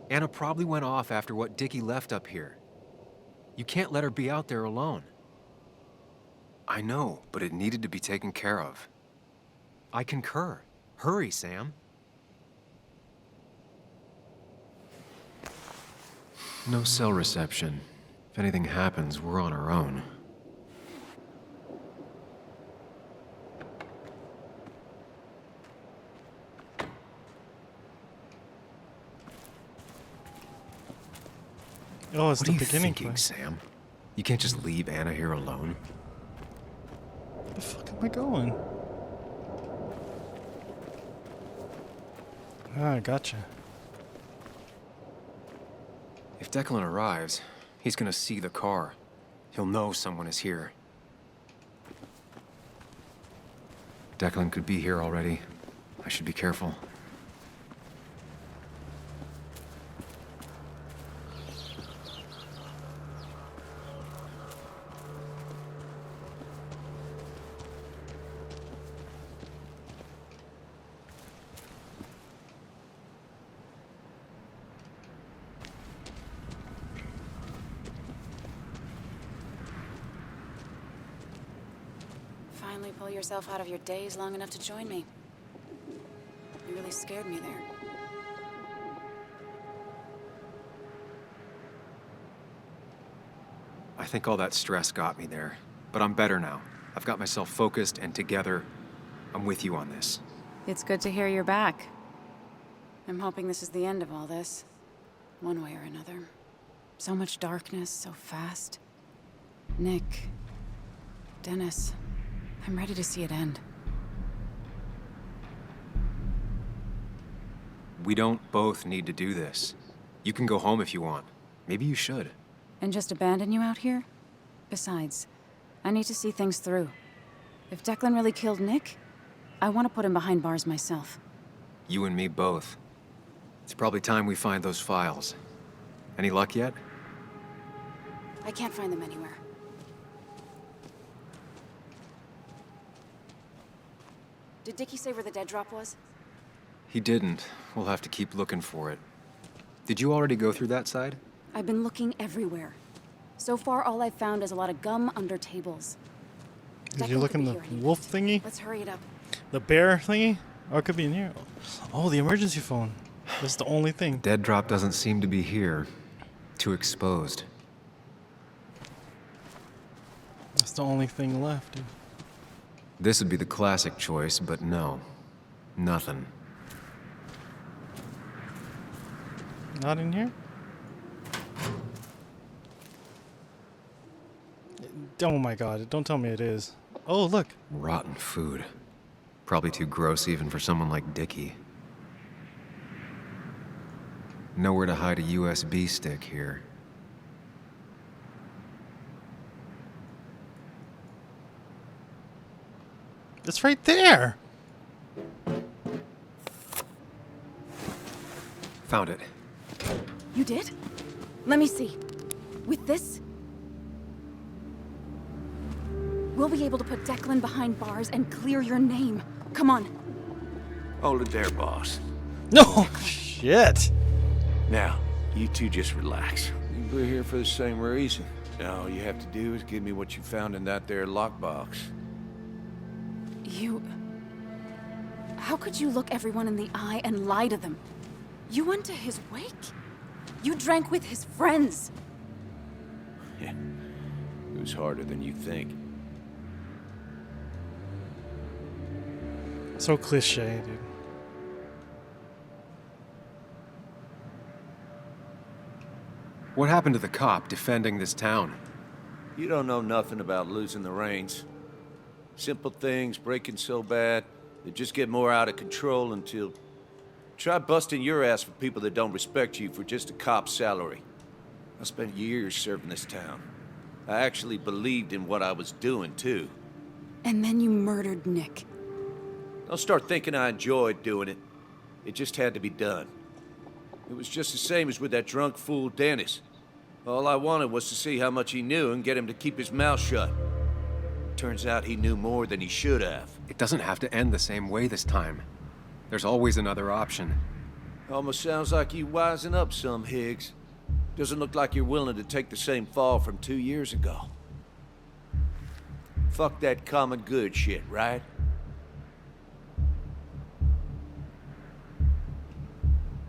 Anna probably went off after what Dickie left up here. You can't let her be out there alone. I know, but it needed to be taken care of. I concur. Hurry, Sam. No cell reception. If anything happens, we're on our own. Oh, it's What the are you beginning thinking, point. Sam? You can't just leave Anna here alone. Where the fuck am I going? Ah, gotcha. If Declan arrives, he's gonna see the car. He'll know someone is here. Declan could be here already. I should be careful. Finally pull yourself out of your daze long enough to join me. You really scared me there. I think all that stress got me there, but I'm better now. I've got myself focused and together. I'm with you on this. It's good to hear you're back. I'm hoping this is the end of all this, one way or another. So much darkness, so fast. Nick, Dennis, I'm ready to see it end. We don't both need to do this. You can go home if you want. Maybe you should. And just abandon you out here? Besides, I need to see things through. If Declan really killed Nick, I want to put him behind bars myself. You and me both. It's probably time we find those files. Any luck yet? I can't find them anywhere. Did Dickie say where the dead drop was? He didn't. We'll have to keep looking for it. Did you already go through that side? I've been looking everywhere. So far, all I've found is a lot of gum under tables. Did you look in the wolf thingy? Let's hurry it up. The bear thingy? Oh, it could be in here. Oh, the emergency phone. That's the only thing. Dead drop doesn't seem to be here. Too exposed. That's the only thing left, dude. This would be the classic choice, but no. Nothing. Not in here? Oh my god, don't tell me it is. Oh, look. Rotten food. Probably too gross even for someone like Dickie. Nowhere to hide a USB stick here. It's right there. Found it. You did? Let me see. With this, we'll be able to put Declan behind bars and clear your name. Come on. Hold it there, boss. No, shit. Now, you two just relax. We're here for the same reason. Now, all you have to do is give me what you found in that there lockbox. You... How could you look everyone in the eye and lie to them? You went to his wake? You drank with his friends. Yeah, it was harder than you think. So cliche, dude. What happened to the cop defending this town? You don't know nothing about losing the reins. Simple things breaking so bad, they just get more out of control until... Try busting your ass for people that don't respect you for just a cop's salary. I spent years serving this town. I actually believed in what I was doing, too. And then you murdered Nick. Don't start thinking I enjoyed doing it. It just had to be done. It was just the same as with that drunk fool Dennis. All I wanted was to see how much he knew and get him to keep his mouth shut. Turns out he knew more than he should have. It doesn't have to end the same way this time. There's always another option. Almost sounds like you wising up some, Higgs. Doesn't look like you're willing to take the same fall from 2 years ago. Fuck that common good shit, right?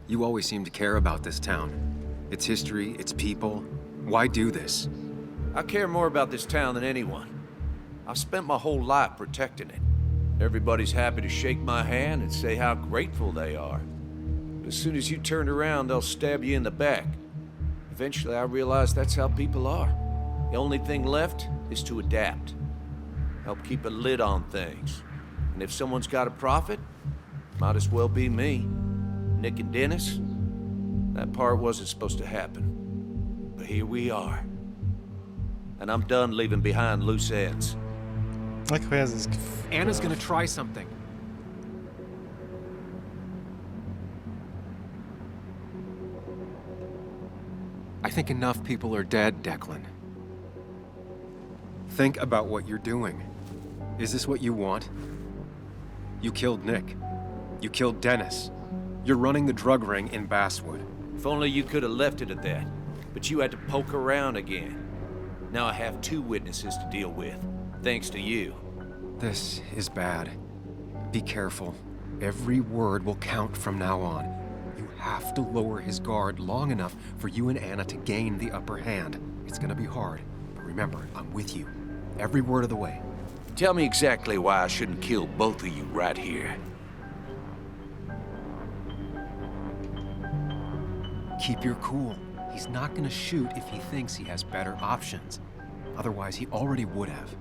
You always seem to care about this town. Its history, its people. Why do this? I care more about this town than anyone. I've spent my whole life protecting it. Everybody's happy to shake my hand and say how grateful they are. But as soon as you turn around, they'll stab you in the back. Eventually, I realized that's how people are. The only thing left is to adapt. Help keep a lid on things. And if someone's got a profit, might as well be me. Nick and Dennis, that part wasn't supposed to happen. But here we are. And I'm done leaving behind loose ends. Like who has this? Anna's gonna try something. I think enough people are dead, Declan. Think about what you're doing. Is this what you want? You killed Nick. You killed Dennis. You're running the drug ring in Basswood. If only you could have left it at that. But you had to poke around again. Now I have 2 witnesses to deal with, thanks to you. This is bad. Be careful. Every word will count from now on. You have to lower his guard long enough for you and Anna to gain the upper hand. It's gonna be hard, but remember, I'm with you. Every word of the way. Tell me exactly why I shouldn't kill both of you right here. Keep your cool. He's not gonna shoot if he thinks he has better options. Otherwise, he already would have.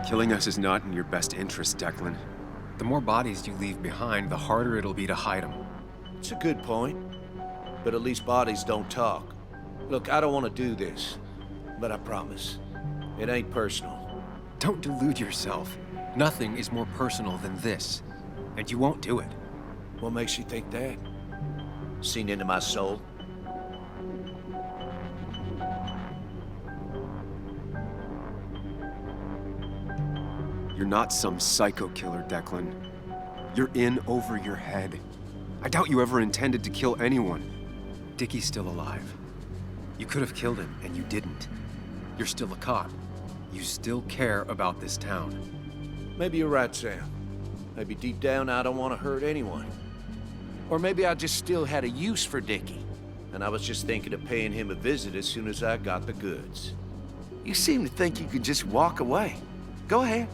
Killing us is not in your best interest, Declan. The more bodies you leave behind, the harder it'll be to hide them. It's a good point. But at least bodies don't talk. Look, I don't want to do this. But I promise. It ain't personal. Don't delude yourself. Nothing is more personal than this. And you won't do it. What makes you think that? Seen into my soul? You're not some psycho killer, Declan. You're in over your head. I doubt you ever intended to kill anyone. Dickie's still alive. You could have killed him, and you didn't. You're still a cop. You still care about this town. Maybe you're right, Sam. Maybe deep down I don't want to hurt anyone. Or maybe I just still had a use for Dickie, and I was just thinking of paying him a visit as soon as I got the goods. You seem to think you could just walk away. Go ahead.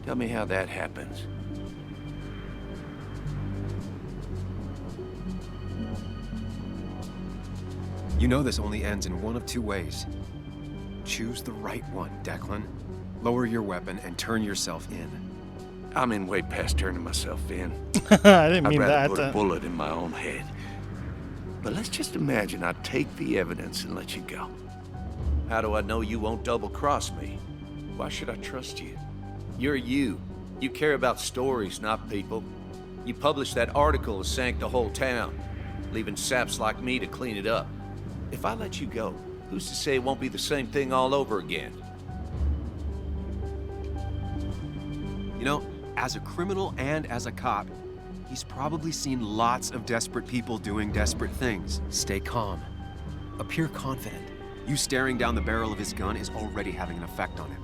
Tell me how that happens. You know this only ends in one of 2 ways. Choose the right one, Declan. Lower your weapon and turn yourself in. I'm in way past turning myself in. I didn't mean I'd rather that. put a bullet in my own head. But let's just imagine I take the evidence and let you go. How do I know you won't double-cross me? Why should I trust you? You're you. You care about stories, not people. You published that article that sank the whole town, leaving saps like me to clean it up. If I let you go, who's to say it won't be the same thing all over again? You know, as a criminal and as a cop, he's probably seen lots of desperate people doing desperate things. Stay calm. Appear confident. You staring down the barrel of his gun is already having an effect on him.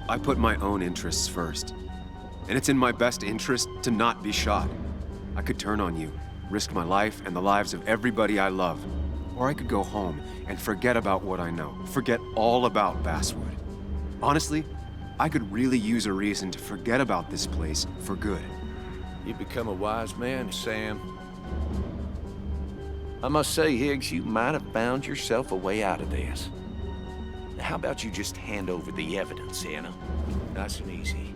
I put my own interests first. And it's in my best interest to not be shot. I could turn on you, risk my life and the lives of everybody I love. Or I could go home and forget about what I know. Forget all about Basswood. Honestly, I could really use a reason to forget about this place for good. You've become a wise man, Sam. I must say, Higgs, you might have found yourself a way out of this. Now, how about you just hand over the evidence, Anna? Nice and easy.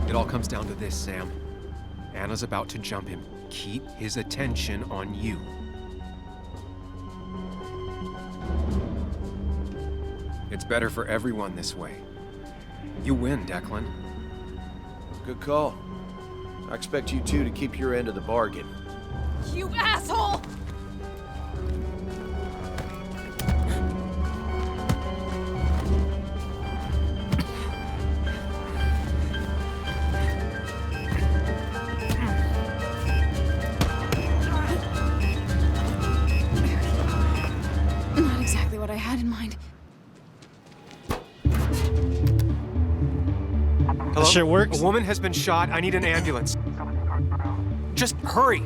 It all comes down to this, Sam. Anna's about to jump him. Keep his attention on you. It's better for everyone this way. You win, Declan. Good call. I expect you two to keep your end of the bargain. You asshole! Not exactly what I had in mind. Hello? That shit works? A woman has been shot. I need an ambulance. Just hurry.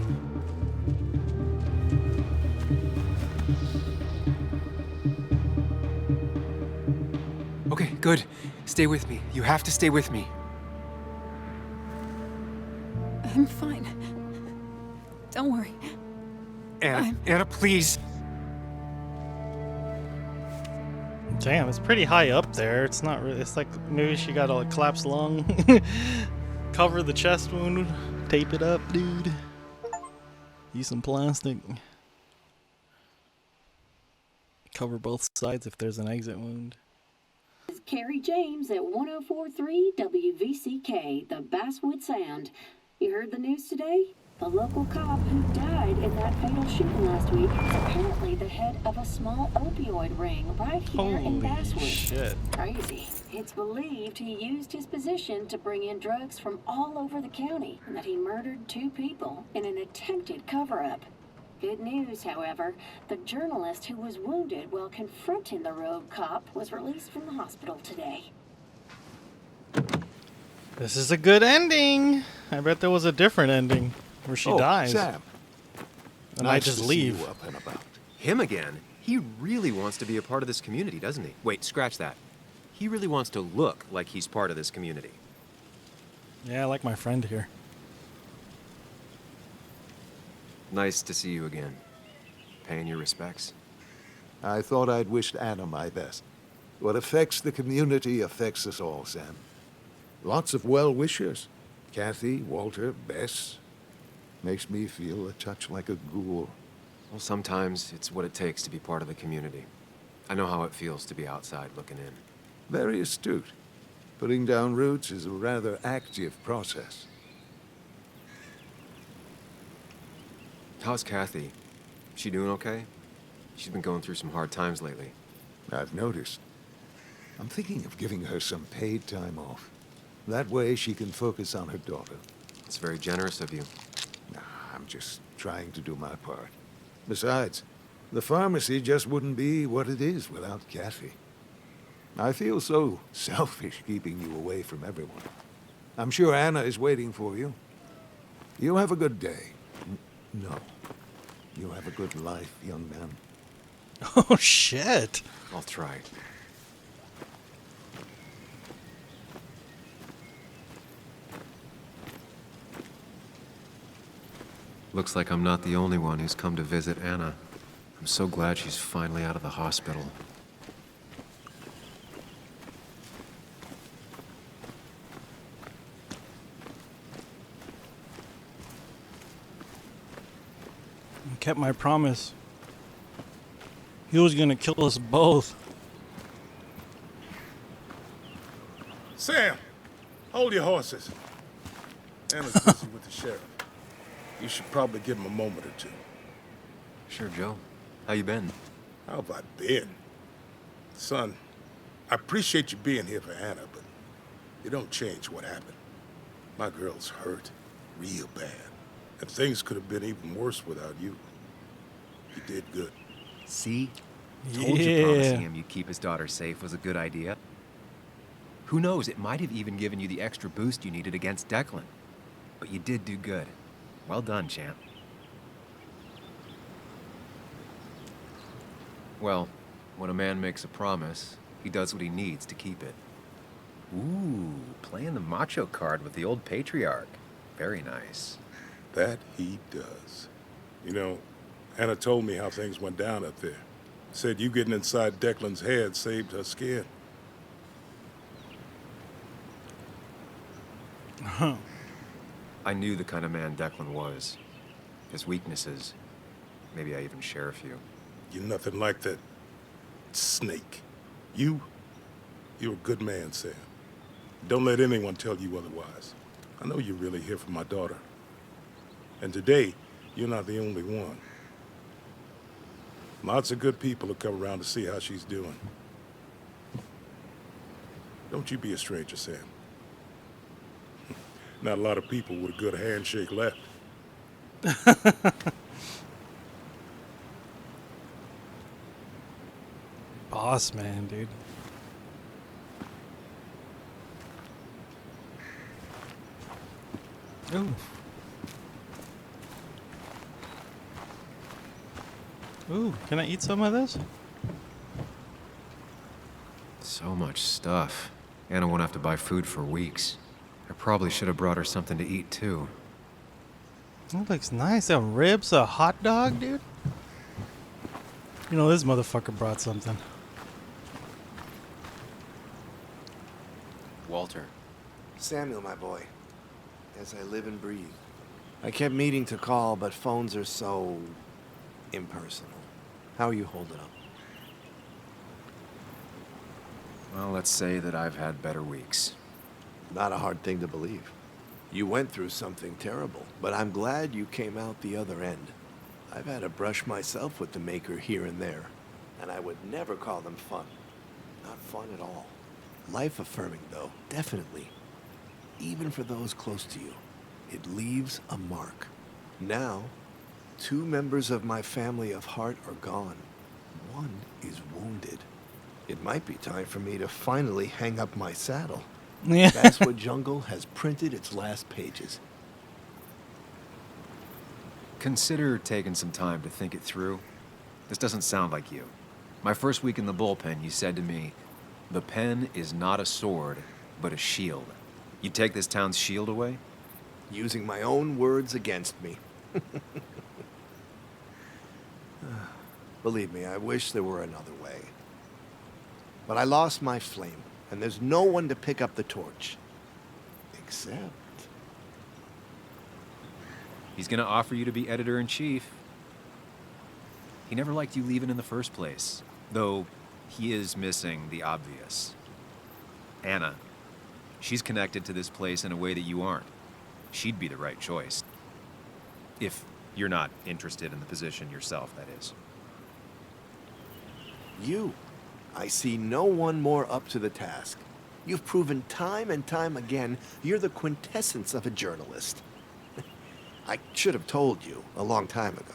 Okay, good. Stay with me. You have to stay with me. I'm fine. Don't worry. Anna, please. Damn, it's pretty high up there. It's not really. It's like maybe she got a collapsed lung. Cover the chest wound. Tape it up, dude. Use some plastic. Cover both sides if there's an exit wound. Carrie James at 1043 WVCK, the Basswood Sound. You heard the news today? The local cop who died in that fatal shooting last week is apparently the head of a small opioid ring right here in Holy Basswood. shit. Crazy. It's believed he used his position to bring in drugs from all over the county and that he murdered 2 people in an attempted cover-up. Good news, however, the journalist who was wounded while confronting the rogue cop was released from the hospital today. This is a good ending. I bet there was a different ending where she dies. Sam. And I just leave. See you up and about. Him again? He really wants to be a part of this community, doesn't he? Wait, scratch that. He really wants to look like he's part of this community. Yeah, I like my friend here. Nice to see you again. Paying your respects. I thought I'd wished Anna my best. What affects the community affects us all, Sam. Lots of well-wishers. Kathy, Walter, Bess. Makes me feel a touch like a ghoul. Well, sometimes it's what it takes to be part of the community. I know how it feels to be outside looking in. Very astute. Putting down roots is a rather active process. How's Kathy? She doing okay? She's been going through some hard times lately. I've noticed. I'm thinking of giving her some paid time off. That way she can focus on her daughter. It's very generous of you. Nah, I'm just trying to do my part. Besides, the pharmacy just wouldn't be what it is without Kathy. I feel so selfish keeping you away from everyone. I'm sure Anna is waiting for you. You have a good day. No. You have a good life, young man. Oh, shit. I'll try. Looks like I'm not the only one who's come to visit Anna. I'm so glad she's finally out of the hospital. I kept my promise. He was gonna kill us both. Sam, hold your horses. Anna's busy with the sheriff. You should probably give him a moment or two. Sure, Joe. How you been? How have I been? Son, I appreciate you being here for Anna, but you don't change what happened. My girl's hurt real bad, and things could have been even worse without you. You did good. See? Told you promising him you'd keep his daughter safe was a good idea. Who knows, it might have even given you the extra boost you needed against Declan. But you did do good. Well done, champ. Well, when a man makes a promise, he does what he needs to keep it. Ooh, playing the macho card with the old patriarch. Very nice. That he does. You know, Anna told me how things went down up there. Said you getting inside Declan's head saved her skin. I knew the kind of man Declan was. His weaknesses. Maybe I even share a few. You're nothing like that snake. You're a good man, Sam. Don't let anyone tell you otherwise. I know you're really here for my daughter. And today, you're not the only one. Lots of good people will come around to see how she's doing. Don't you be a stranger, Sam. Not a lot of people with a good handshake left. Boss man, dude. Ooh. Ooh, can I eat some of this? So much stuff. Anna won't have to buy food for weeks. I probably should have brought her something to eat, too. That looks nice. Some ribs, a hot dog, dude. You know, this motherfucker brought something. Walter. Samuel, my boy, as I live and breathe. I kept meaning to call, but phones are so impersonal. How are you holding up? Well, let's say that I've had better weeks. Not a hard thing to believe. You went through something terrible, but I'm glad you came out the other end. I've had a brush myself with the Maker here and there, and I would never call them fun. Not fun at all. Life-affirming, though, definitely. Even for those close to you, it leaves a mark. Now, 2 members of my family of heart are gone. One is wounded. It might be time for me to finally hang up my saddle. Yeah. That's what Jungle has printed its last pages. Consider taking some time to think it through. This doesn't sound like you. My first week in the bullpen, you said to me, "The pen is not a sword, but a shield." You'd take this town's shield away? Using my own words against me. Believe me, I wish there were another way. But I lost my flame, and there's no one to pick up the torch. Except... He's gonna offer you to be editor-in-chief. He never liked you leaving in the first place, though he is missing the obvious. Anna. She's connected to this place in a way that you aren't. She'd be the right choice. If you're not interested in the position yourself, that is. You. I see no one more up to the task. You've proven time and time again you're the quintessence of a journalist. I should have told you a long time ago.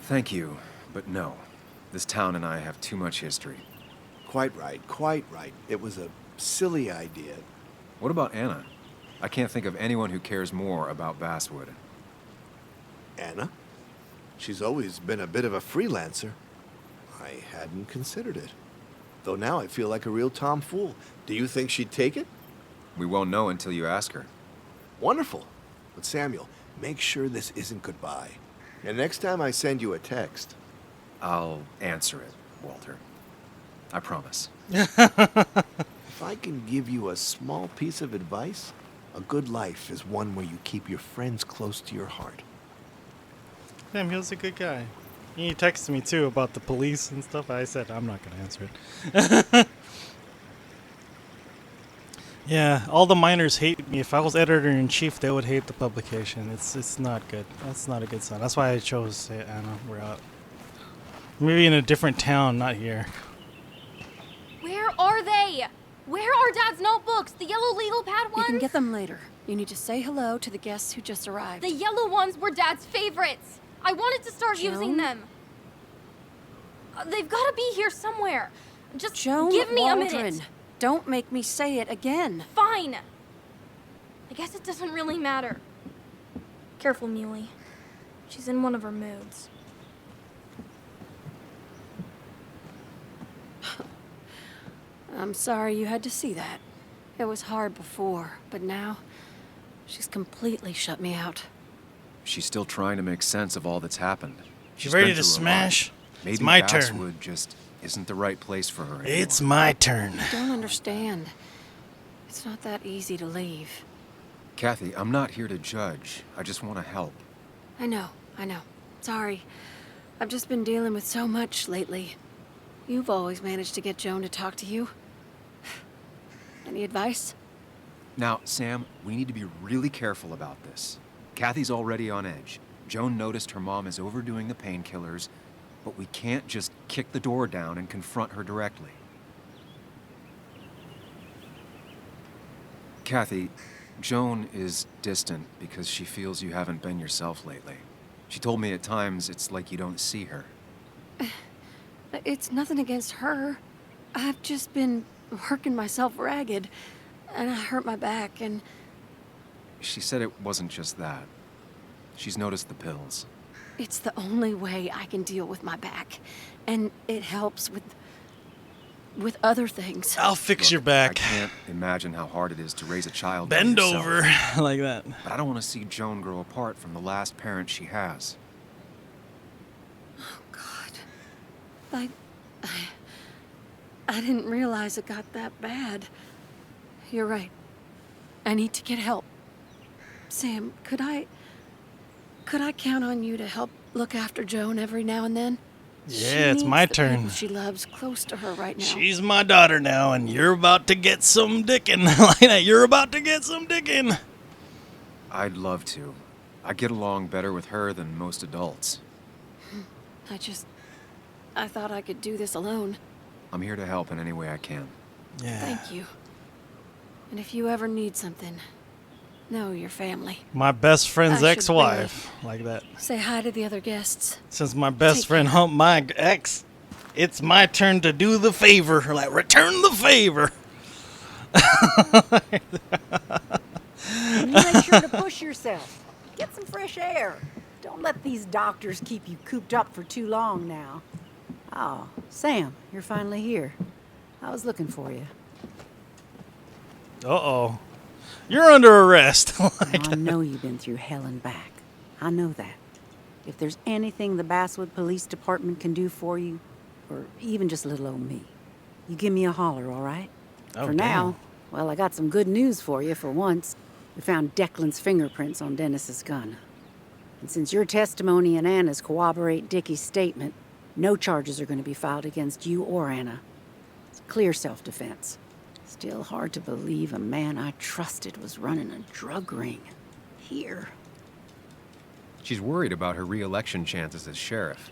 Thank you, but no. This town and I have too much history. Quite right, quite right. It was a silly idea. What about Anna? I can't think of anyone who cares more about Basswood. Anna? She's always been a bit of a freelancer. I hadn't considered it. Though now I feel like a real tomfool. Do you think she'd take it? We won't know until you ask her. Wonderful. But Samuel, make sure this isn't goodbye. And next time I send you a text... I'll answer it, Walter. I promise. If I can give you a small piece of advice, a good life is one where you keep your friends close to your heart. Damn, he was a good guy. He texted me too about the police and stuff. I said I'm not gonna answer it. Yeah, all the miners hate me. If I was editor-in-chief, they would hate the publication. It's not good. That's not a good sign. That's why I chose Anna. We're out. Maybe in a different town, not here. Where are they? Where are Dad's notebooks? The yellow legal pad ones? You can get them later. You need to say hello to the guests who just arrived. The yellow ones were Dad's favorites. I wanted to start using Joan? them. They've got to be here somewhere. Just Joan give me Waldron. a minute. Don't make me say it again. Fine. I guess it doesn't really matter. Careful, Muley. She's in one of her moods. I'm sorry you had to see that. It was hard before, but now she's completely shut me out. She's still trying to make sense of all that's happened. You ready been to through a lot. smash? Maybe It's my turn. Basswood just isn't the right place for her anymore. It's my turn. I don't understand. It's not that easy to leave. Kathy, I'm not here to judge. I just want to help. I know. Sorry. I've just been dealing with so much lately. You've always managed to get Joan to talk to you. Any advice? Now, Sam, we need to be really careful about this. Kathy's already on edge. Joan noticed her mom is overdoing the painkillers, but we can't just kick the door down and confront her directly. Kathy, Joan is distant because she feels you haven't been yourself lately. She told me at times it's like you don't see her. It's nothing against her. I've just been working myself ragged, and I hurt my back, and... She said it wasn't just that. She's noticed the pills. It's the only way I can deal with my back, and it helps with other things. I'll fix Look, your back. I can't imagine how hard it is to raise a child by Bend yourself. over like that. But I don't want to see Joan grow apart from the last parent she has. Oh, God. I didn't realize it got that bad. You're right. I need to get help. Sam, could I count on you to help look after Joan every now and then? Yeah, it's my turn. People she loves close to her right now. She's my daughter now, and you're about to get some dickin'. Like that. You're about to get some dickin'. I'd love to. I get along better with her than most adults. I thought I could do this alone. I'm here to help in any way I can. Yeah. Thank you. And if you ever need something, know your family. My best friend's I should ex-wife. Like that. Say hi to the other guests. Since my best Take friend humped my ex, it's my turn to do the favor. Like, return the favor. You make sure to push yourself. Get some fresh air. Don't let these doctors keep you cooped up for too long now. Oh, Sam, you're finally here. I was looking for you. Uh-oh. You're under arrest. Now, I know you've been through hell and back. I know that. If there's anything the Basswood Police Department can do for you, or even just little old me, you give me a holler, all right? Oh, for damn. now, well, I got some good news for you for once. We found Declan's fingerprints on Dennis's gun. And since your testimony and Anna's corroborate Dickie's statement, no charges are going to be filed against you or Anna. It's clear self-defense. Still hard to believe a man I trusted was running a drug ring. Here. She's worried about her re-election chances as sheriff.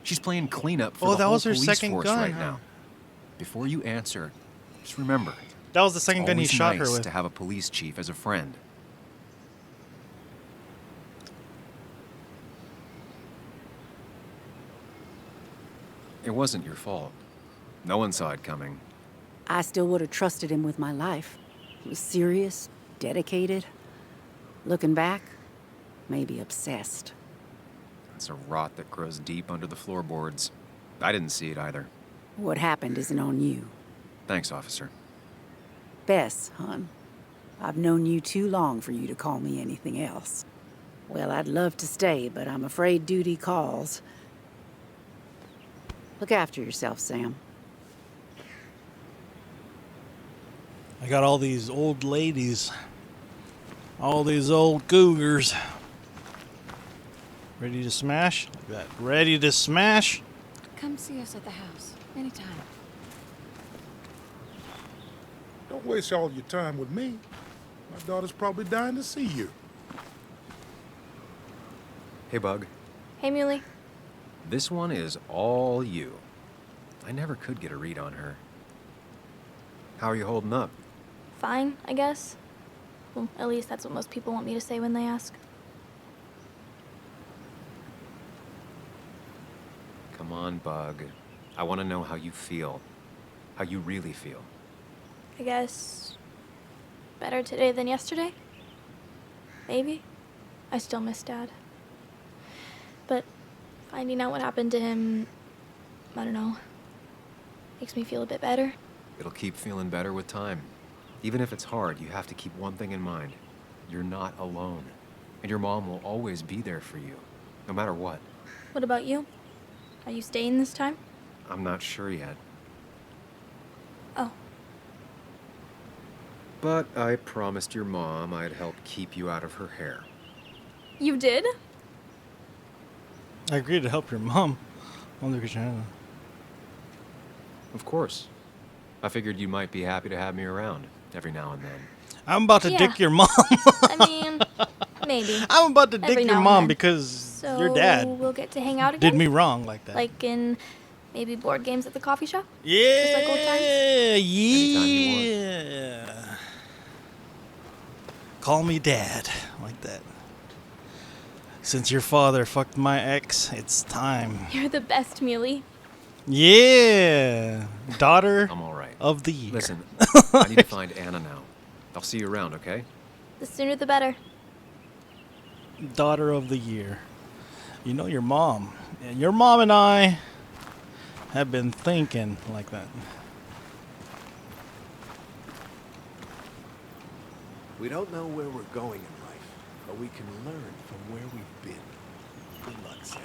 She's playing cleanup for Oh, the that whole was her police second force gun, right huh? now. Before you answer, just remember, That was the second gun he always shot nice her with. to have a police chief as a friend. It wasn't your fault. No one saw it coming. I still would have trusted him with my life. He was serious, dedicated. Looking back, maybe obsessed. It's a rot that grows deep under the floorboards. I didn't see it either. What happened isn't on you. Thanks, officer. Bess, hon. I've known you too long for you to call me anything else. Well, I'd love to stay, but I'm afraid duty calls. Look after yourself, Sam. I got all these old ladies. All these old cougars. Ready to smash? Like that. Ready to smash? Come see us at the house. Anytime. Don't waste all your time with me. My daughter's probably dying to see you. Hey, Bug. Hey, Muley. This one is all you. I never could get a read on her. How are you holding up? Fine, I guess. Well, at least that's what most people want me to say when they ask. Come on, Bug. I want to know how you feel. How you really feel. I guess better today than yesterday? Maybe. I still miss Dad. But finding out what happened to him, I don't know, makes me feel a bit better. It'll keep feeling better with time. Even if it's hard, you have to keep one thing in mind. You're not alone. And your mom will always be there for you, no matter what. What about you? Are you staying this time? I'm not sure yet. Oh. But I promised your mom I'd help keep you out of her hair. You did? I agreed to help your mom. Of course. I figured you might be happy to have me around every now and then. I'm about to Yeah. dick your mom. I mean, maybe. I'm about to Every dick now your and mom then. because So your dad we'll get to hang out again? did me wrong like that. Like in maybe board games at the coffee shop? Yeah, Just like old times? Anytime you want. yeah. Call me dad, like that. Since your father fucked my ex, it's time. You're the best, Muley. Yeah, daughter I'm all right. of the year. Listen, I need to find Anna now. I'll see you around, okay? The sooner the better. Daughter of the year. You know your mom. And your mom and I have been thinking like that. We don't know where we're going in life, but we can learn from where we've been. Good luck, Sam.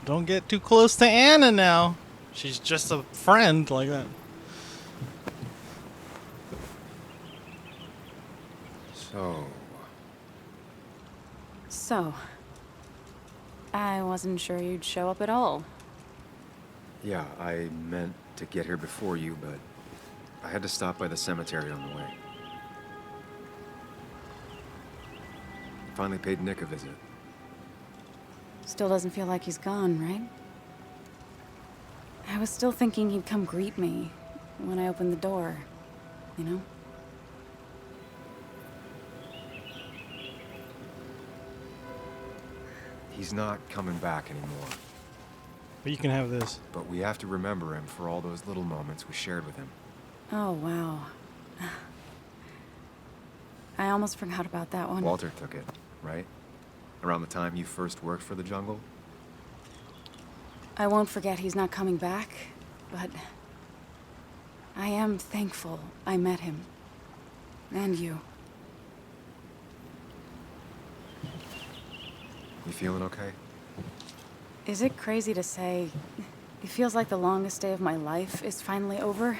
Don't get too close to Anna now. She's just a friend like that. So, I wasn't sure you'd show up at all. Yeah, I meant to get here before you, but I had to stop by the cemetery on the way. Finally paid Nick a visit. Still doesn't feel like he's gone, right? I was still thinking he'd come greet me when I opened the door, you know? He's not coming back anymore, But you can have this. but we have to remember him for all those little moments we shared with him. Oh, wow. I almost forgot about that one. Walter took it, right? Around the time you first worked for the jungle? I won't forget he's not coming back, but I am thankful I met him. And you. You feeling okay? Is it crazy to say it feels like the longest day of my life is finally over?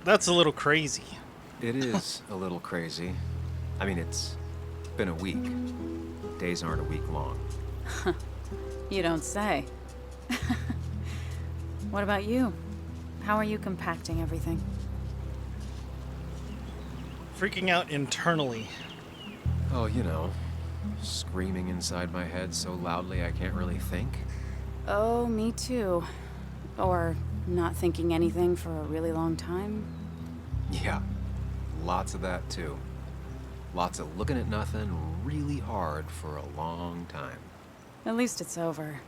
That's a little crazy. It is a little crazy. I mean, it's been a week. Days aren't a week long. You don't say. What about you? How are you compacting everything? Freaking out internally. Oh, you know, screaming inside my head so loudly I can't really think. Oh, me too. Or not thinking anything for a really long time. Yeah, lots of that too. Lots of looking at nothing really hard for a long time. At least it's over.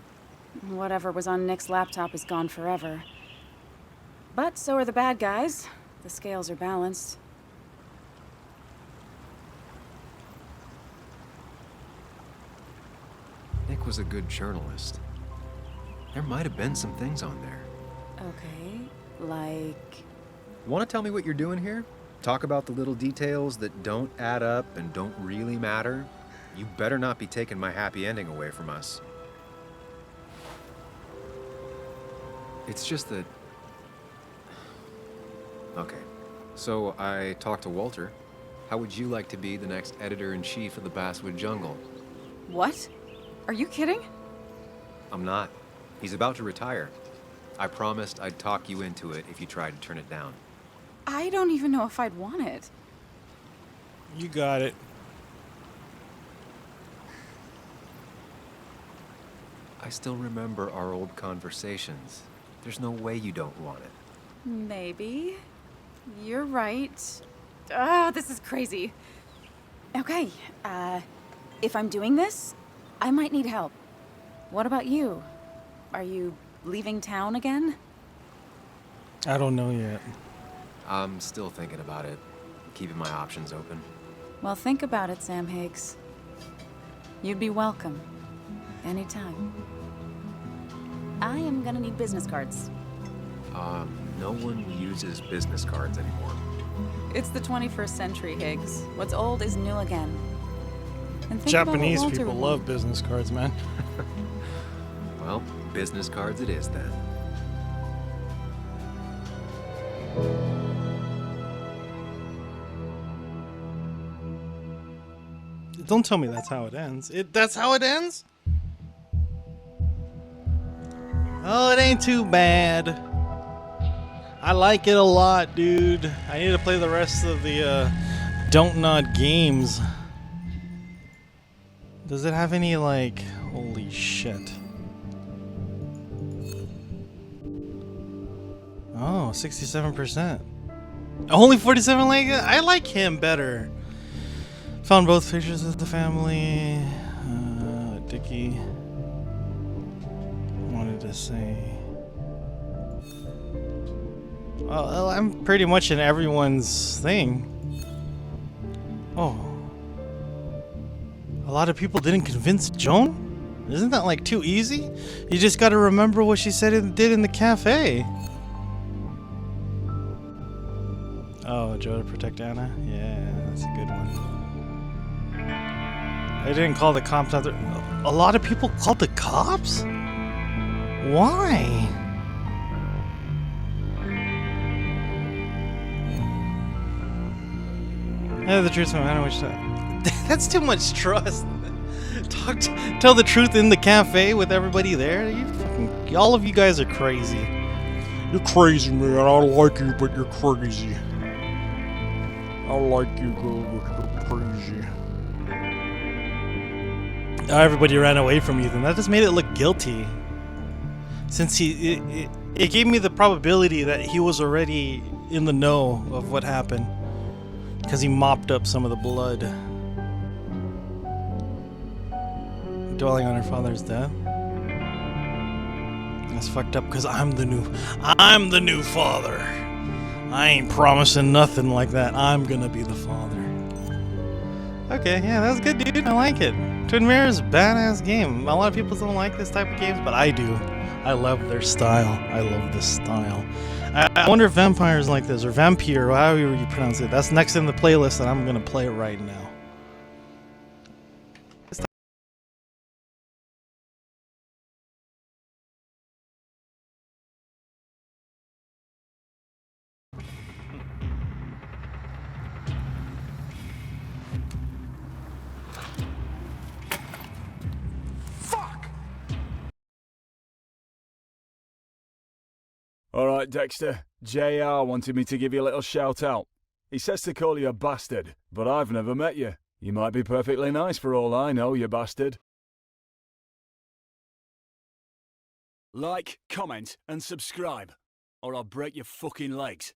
Whatever was on Nick's laptop is gone forever. But so are the bad guys. The scales are balanced. Nick was a good journalist. There might have been some things on there. Okay, like... Want to tell me what you're doing here? Talk about the little details that don't add up and don't really matter? You better not be taking my happy ending away from us. It's just that... Okay, so I talked to Walter. How would you like to be the next editor-in-chief of the Basswood Jungle? What? Are you kidding? I'm not. He's about to retire. I promised I'd talk you into it if you tried to turn it down. I don't even know if I'd want it. You got it. I still remember our old conversations. There's no way you don't want it. Maybe. You're right. Ah, this is crazy. Okay, if I'm doing this, I might need help. What about you? Are you leaving town again? I don't know yet. I'm still thinking about it, keeping my options open. Well, think about it, Sam Higgs. You'd be welcome. Anytime. I am gonna need business cards. No one uses business cards anymore. It's the 21st century, Higgs. What's old is new again. And think about what Japanese Walter people would love want. business cards, man. Well, business cards it is then. Don't tell me that's how it ends. That's how it ends? Oh, it ain't too bad. I like it a lot, dude. I need to play the rest of the Don't Nod games. Does it have any, like... Holy shit. Oh, 67%. Only 47 like it? I like him better. Found both pictures of the family. Dickie wanted to say... Well, I'm pretty much in everyone's thing. Oh. A lot of people didn't convince Joan? Isn't that like too easy? You just gotta remember what she said and did in the cafe. Oh, Joe to protect Anna? Yeah, that's a good one. They didn't call the cops out there. A lot of people called the cops? Why? Yeah, the truth from Anna, which that's too much trust. Tell the truth in the cafe with everybody there. All of you guys are crazy. You're crazy, man. I like you, but you're crazy. I like you, girl, but you're crazy. Oh, everybody ran away from Ethan. That just made it look guilty. Since it gave me the probability that he was already in the know of what happened. Because he mopped up some of the blood. Dwelling on her father's death. That's fucked up because I'm the new father. I ain't promising nothing like that. I'm gonna be the father. Okay, yeah, that's good, dude. I like it. Twin Mirror's a badass game. A lot of people don't like this type of games, but I do. I love their style. I love this style. I wonder if vampires like this, or vampire, or however you pronounce it. That's next in the playlist, and I'm gonna play it right now. All right, Dexter. JR wanted me to give you a little shout out. He says to call you a bastard, but I've never met you. You might be perfectly nice for all I know, you bastard. Like, comment, and subscribe, or I'll break your fucking legs.